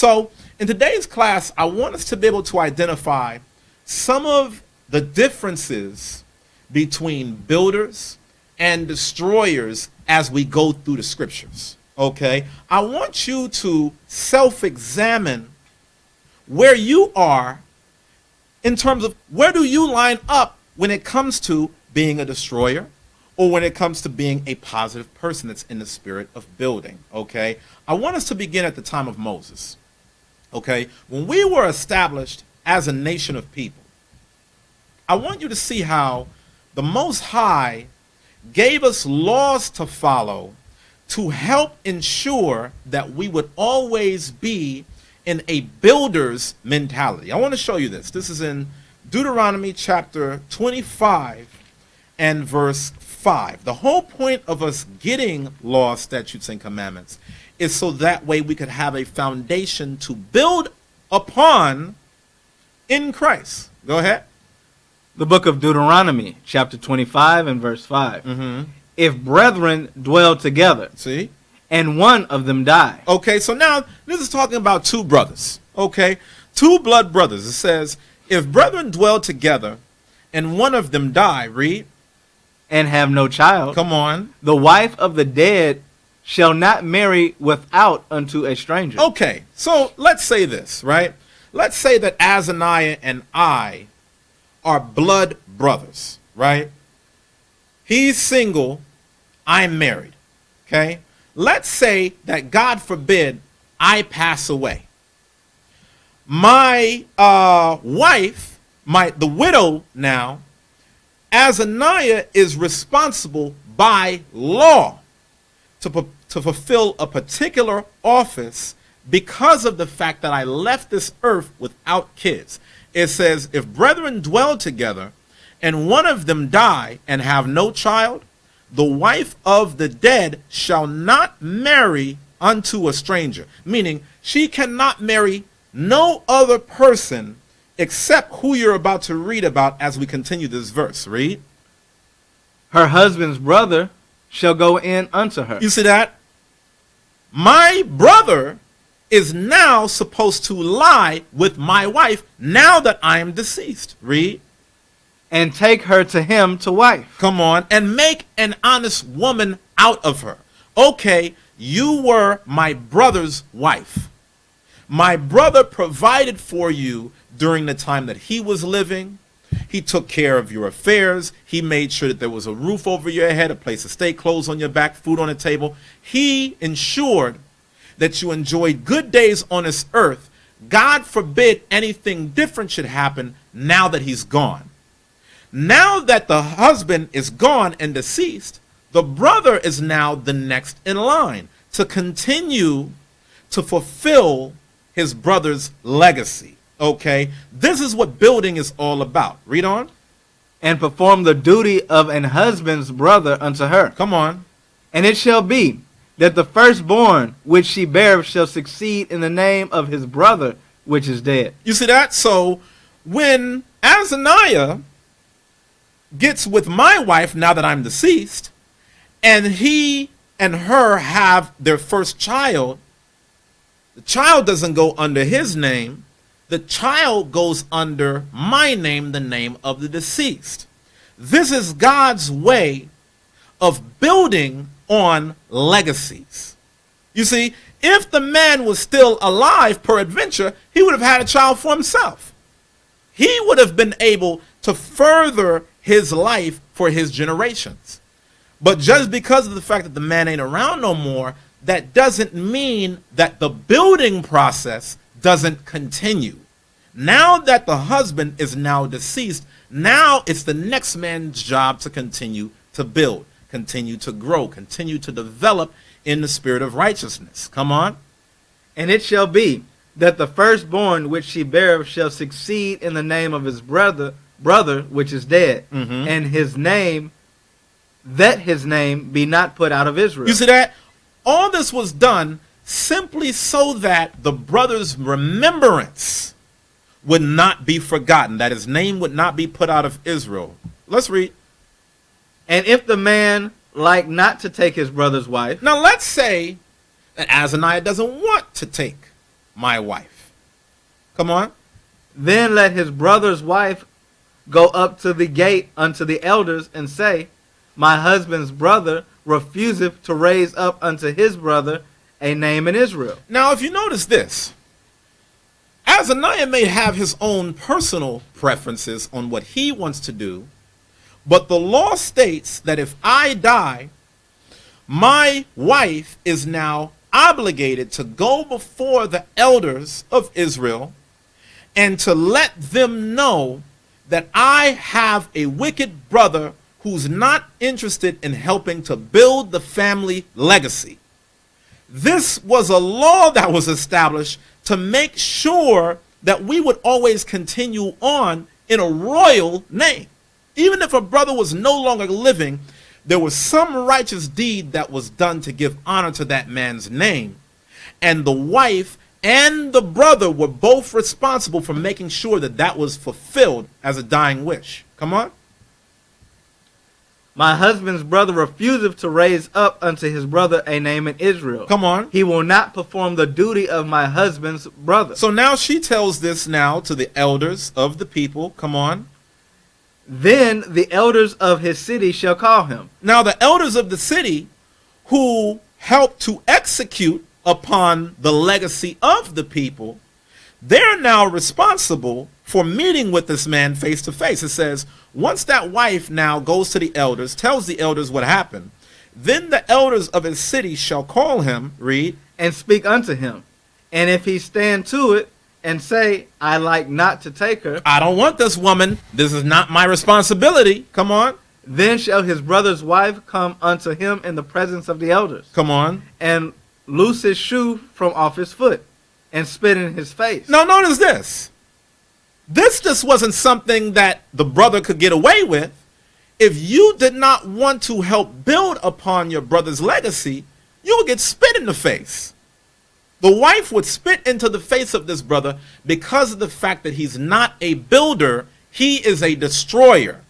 So in today's class, I want us to be able to identify some of the differences between builders and destroyers as we go through the scriptures. Okay? I want you to self-examine where you are in terms of where do you line up when it comes to being a destroyer or when it comes to being a positive person that's in the spirit of building. Okay? I want us to begin at the time of Moses. Okay? When we were established as a nation of people, I want you to see how the Most High gave us laws to follow to help ensure that we would always be in a builder's mentality. I want to show you this. This is in Deuteronomy chapter 25 and verse 5. The whole point of us getting laws, statutes, and commandments is so that way we could have a foundation to build upon in Christ. Go ahead. The book of Deuteronomy, chapter 25 and verse 5. If brethren dwell together, see, and one of them die. Okay, so now this is talking about two brothers. Okay, two blood brothers. It says, if brethren dwell together and one of them die, read. And have no child. Come on. The wife of the dead shall not marry without unto a stranger. Okay, so let's say this, right? Let's say that Azaniah and I are blood brothers, right? He's single, I'm married, okay? Let's say that, God forbid, I pass away. My wife, the widow now, Azaniah is responsible by law to fulfill a particular office because of the fact that I left this earth without kids. It says, if brethren dwell together and one of them die and have no child, the wife of the dead shall not marry unto a stranger. Meaning, she cannot marry no other person except who you're about to read about as we continue this verse. Read. Her husband's brother shall go in unto her. You see that? My brother is now supposed to lie with my wife now that I am deceased. Read. And take her to him to wife. Come on. And make an honest woman out of her. Okay, you were my brother's wife. My brother provided for you during the time that he was living. He took care of your affairs. He made sure that there was a roof over your head, a place to stay, clothes on your back, food on the table. He ensured that you enjoyed good days on this earth. God forbid anything different should happen now that he's gone. Now that the husband is gone and deceased, the brother is now the next in line to continue to fulfill his brother's legacy. Okay, this is what building is all about. Read on. And perform the duty of an husband's brother unto her. Come on. And it shall be that the firstborn which she beareth shall succeed in the name of his brother which is dead. You see that? So when Azaniah gets with my wife now that I'm deceased, and he and her have their first child, the child doesn't go under his name. The child goes under my name, the name of the deceased. This is God's way of building on legacies. You see, if the man was still alive, peradventure, he would have had a child for himself. He would have been able to further his life for his generations. But just because of the fact that the man ain't around no more, that doesn't mean that the building process doesn't continue. Now that the husband is now deceased, now it's the next man's job to continue to build, continue to grow, continue to develop in the spirit of righteousness. Come on. And it shall be that the firstborn which she beareth shall succeed in the name of his brother which is dead, and his name be not put out of Israel. You see that? All this was done simply so that the brother's remembrance would not be forgotten, that his name would not be put out of Israel. Let's read. And if the man like not to take his brother's wife. Now let's say that Azaniah doesn't want to take my wife. Come on. Then let his brother's wife go up to the gate unto the elders and say, my husband's brother refuseth to raise up unto his brother a name in Israel. Now, if you notice this, Azaniah may have his own personal preferences on what he wants to do, but the law states that if I die, my wife is now obligated to go before the elders of Israel and to let them know that I have a wicked brother who's not interested in helping to build the family legacy. This was a law that was established to make sure that we would always continue on in a royal name. Even if a brother was no longer living, there was some righteous deed that was done to give honor to that man's name. And the wife and the brother were both responsible for making sure that that was fulfilled as a dying wish. Come on. My husband's brother refuseth to raise up unto his brother a name in Israel. Come on. He will not perform the duty of my husband's brother. So now she tells this now to the elders of the people. Come on. Then the elders of his city shall call him. Now the elders of the city who helped to execute upon the legacy of the people, they're now responsible for meeting with this man face to face. It says, once that wife now goes to the elders, tells the elders what happened, then the elders of his city shall call him, read, and speak unto him. And if he stand to it, and say, I like not to take her, I don't want this woman. This is not my responsibility. Come on. Then shall his brother's wife come unto him in the presence of the elders. Come on. And loose his shoe from off his foot, and spit in his face. Now notice this. This just wasn't something that the brother could get away with. If you did not want to help build upon your brother's legacy, you would get spit in the face. The wife would spit into the face of this brother because of the fact that he's not a builder, he is a destroyer.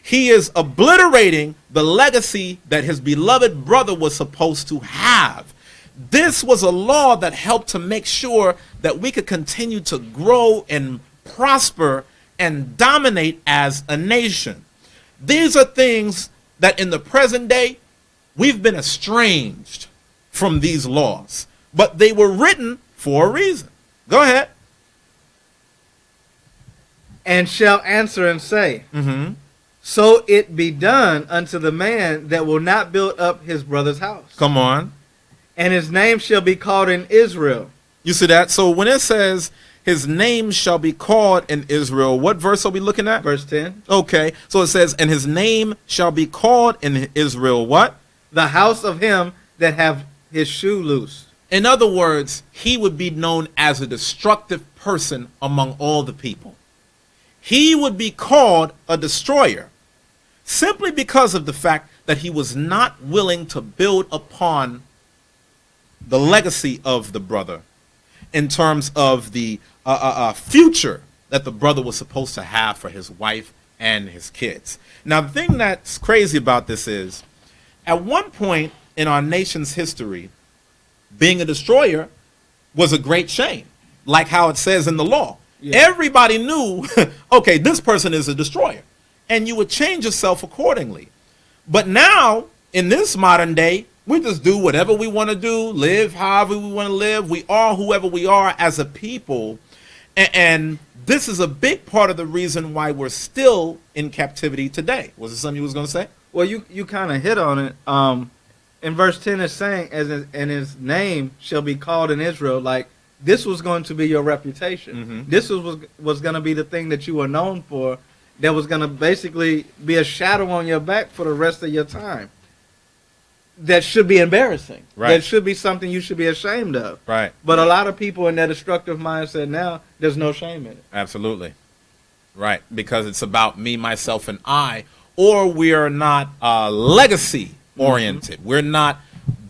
He is obliterating the legacy that his beloved brother was supposed to have. This was a law that helped to make sure that we could continue to grow and prosper and dominate as a nation. These are things that in the present day, we've been estranged from these laws. But they were written for a reason. Go ahead. And shall answer and say, so it be done unto the man that will not build up his brother's house. Come on. And his name shall be called in Israel. You see that? So when it says his name shall be called in Israel, what verse are we looking at? Verse 10. Okay. So it says, and his name shall be called in Israel, what? The house of him that have his shoe loose. In other words, he would be known as a destructive person among all the people. He would be called a destroyer simply because of the fact that he was not willing to build upon the legacy of the brother in terms of the future that the brother was supposed to have for his wife and his kids. Now, the thing that's crazy about this is, at one point in our nation's history, being a destroyer was a great shame, like how it says in the law. Yeah. Everybody knew, okay, this person is a destroyer, and you would change yourself accordingly. But now, in this modern day, we just do whatever we want to do, live however we want to live. We are whoever we are as a people, and this is a big part of the reason why we're still in captivity today. Was it something you was going to say? Well, you kind of hit on it. In verse 10 is saying, and his name shall be called in Israel. Like, this was going to be your reputation. This was going to be the thing that you were known for, that was going to basically be a shadow on your back for the rest of your time. That should be embarrassing. Right. That should be something you should be ashamed of. Right. But a lot of people in their destructive mindset now, there's no shame in it. Absolutely. Right. Because it's about me, myself, and I. Or we are not legacy oriented. We're not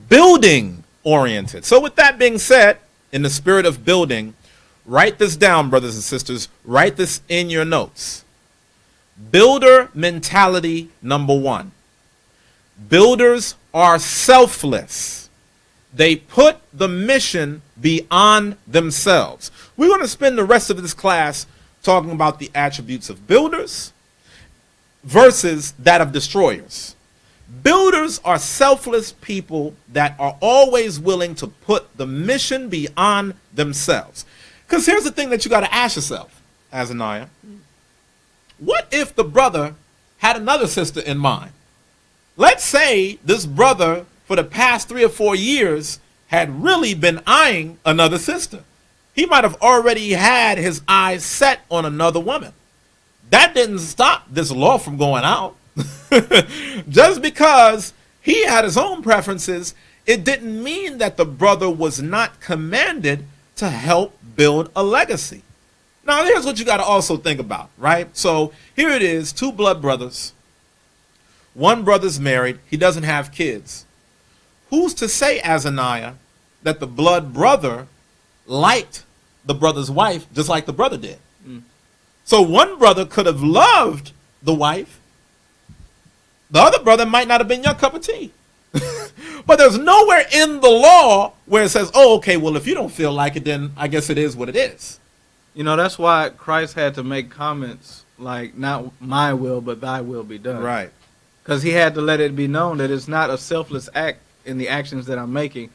building oriented. So with that being said, in the spirit of building, write this down, brothers and sisters. Write this in your notes. Builder mentality number 1. Builders are selfless. They put the mission beyond themselves. We're going to spend the rest of this class talking about the attributes of builders versus that of destroyers. Builders are selfless people that are always willing to put the mission beyond themselves. Because here's the thing that you got to ask yourself, Azaniah. What if the brother had another sister in mind? Let's say this brother, for the past 3 or 4 years, had really been eyeing another sister. He might have already had his eyes set on another woman. That didn't stop this law from going out. Just because he had his own preferences, it didn't mean that the brother was not commanded to help build a legacy. Now, here's what you got to also think about, right? So here it is, 2 blood brothers. One brother's married. He doesn't have kids. Who's to say, Azaniah, that the blood brother liked the brother's wife just like the brother did? So one brother could have loved the wife. The other brother might not have been your cup of tea. But there's nowhere in the law where it says, oh, okay, well, if you don't feel like it, then I guess it is what it is. You know, that's why Christ had to make comments like, not my will, but thy will be done. Right. Because he had to let it be known that it's not a selfless act in the actions that I'm making.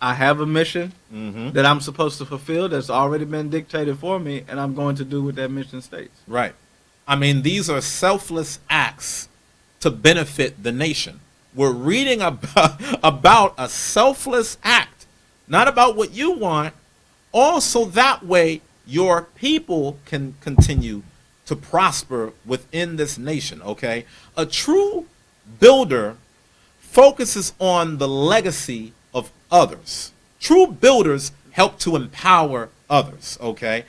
I have a mission that I'm supposed to fulfill that's already been dictated for me, and I'm going to do what that mission states. Right. I mean, these are selfless acts to benefit the nation. We're reading about a selfless act, not about what you want, also that way your people can continue to prosper within this nation, okay? A true builder focuses on the legacy of others. True builders help to empower others, okay?